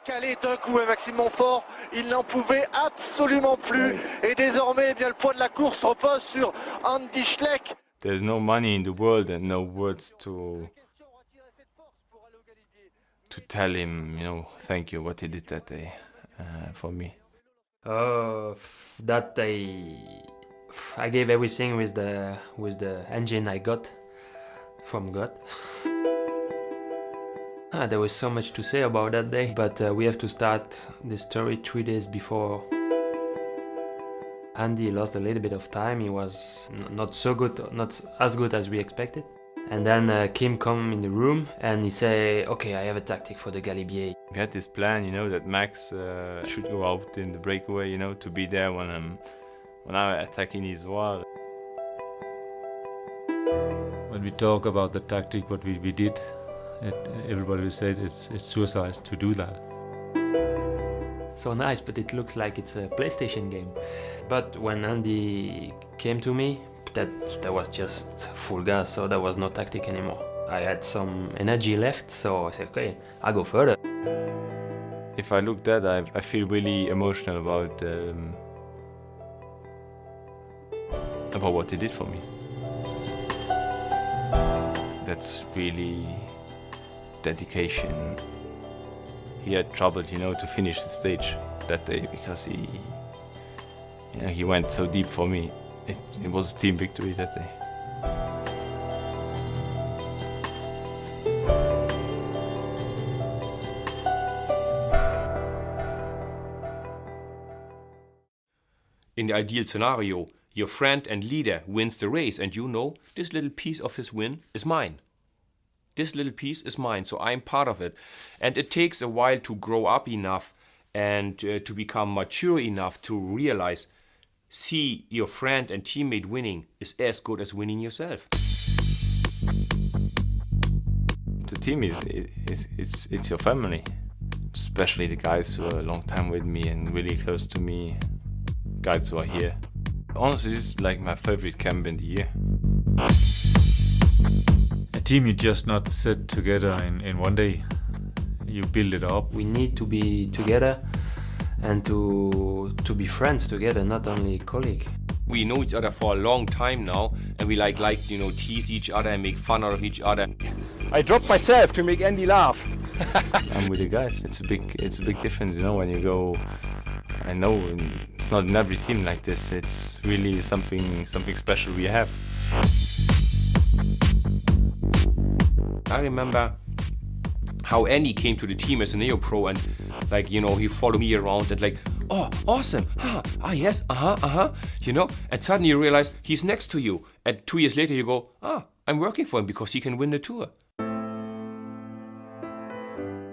Calé d'un coup un Maxime Montfort, il n'en pouvait absolument plus et désormais le poids de la course repose sur Andy Schleck. There's no money in the world and no words to tell him, thank you what he did that day for me. That day I gave everything with the engine I got from God. There was so much to say about that day, but we have to start the story 3 days before. Andy lost a little bit of time. He was not so good, not as good as we expected. And then Kim come in the room and he say, okay, I have a tactic for the Galibier. We had this plan, that Max should go out in the breakaway, to be there when I'm attacking his wall. When we talk about the tactic, what we did, everybody said it's suicide to do that. So nice, but it looks like it's a PlayStation game. But when Andy came to me, that was just full gas, so there was no tactic anymore. I had some energy left, so I said, okay, I'll go further. If I look at that, I feel really emotional about what he did for me. That's really dedication. He had trouble, to finish the stage that day because he went so deep for me. It was a team victory that day. In the ideal scenario, your friend and leader wins the race and this little piece of his win is mine. This little piece is mine, so I'm part of it. And it takes a while to grow up enough and to become mature enough to realize, see your friend and teammate winning is as good as winning yourself. The team it's your family, especially the guys who are a long time with me and really close to me, guys who are here. Honestly, this is like my favorite camp in the year. A team you just not set together in one day. You build it up. We need to be together and to be friends together, not only colleagues. We know each other for a long time now, and we like tease each other and make fun out of each other. I dropped myself to make Andy laugh. I'm with the guys. It's a big difference, when you go. I know it's not in every team like this. It's really something special we have. I remember how Andy came to the team as a neo pro and he followed me around and oh, awesome, yes, and suddenly you realize he's next to you, and 2 years later you go, I'm working for him because he can win the tour.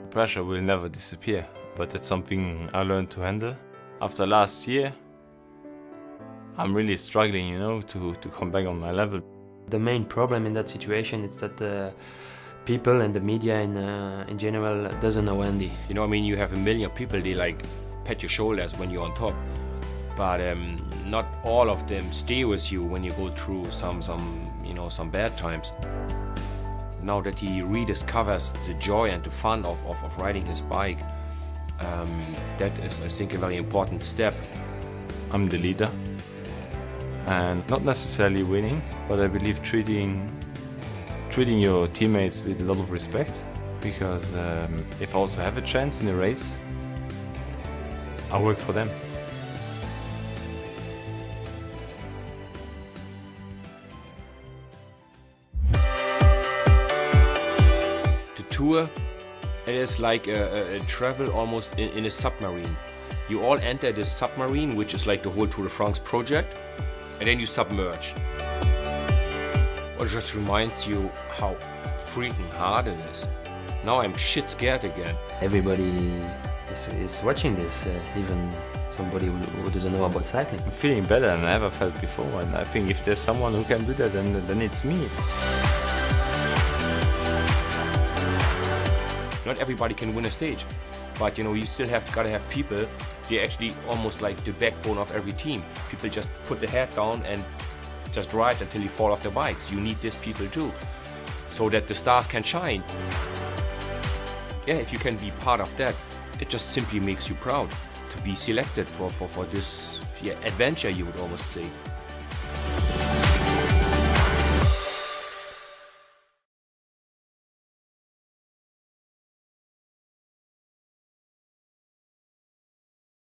Pressure will never disappear, but that's something I learned to handle. After last year, I'm really struggling, to come back on my level. The main problem in that situation is that people and the media in general doesn't know Andy. You have a million people, they pat your shoulders when you're on top. But not all of them stay with you when you go through some bad times. Now that he rediscovers the joy and the fun of riding his bike, that is, I think, a very important step. I'm the leader, and not necessarily winning, but I believe treating your teammates with a lot of respect, because if I also have a chance in a race, I work for them. The tour, it is like a travel almost in a submarine. You all enter this submarine, which is like the whole Tour de France project, and then you submerge. It just reminds you how freaking hard it is. Now I'm shit scared again. Everybody is watching this, even somebody who doesn't know about cycling. I'm feeling better than I ever felt before, and I think if there's someone who can do that, then it's me. Not everybody can win a stage, but you still gotta have people. They're actually almost like the backbone of every team. People just put the head down and just ride until you fall off the bikes. You need these people too, so that the stars can shine. Yeah, if you can be part of that, it just simply makes you proud to be selected for this adventure, you would almost say.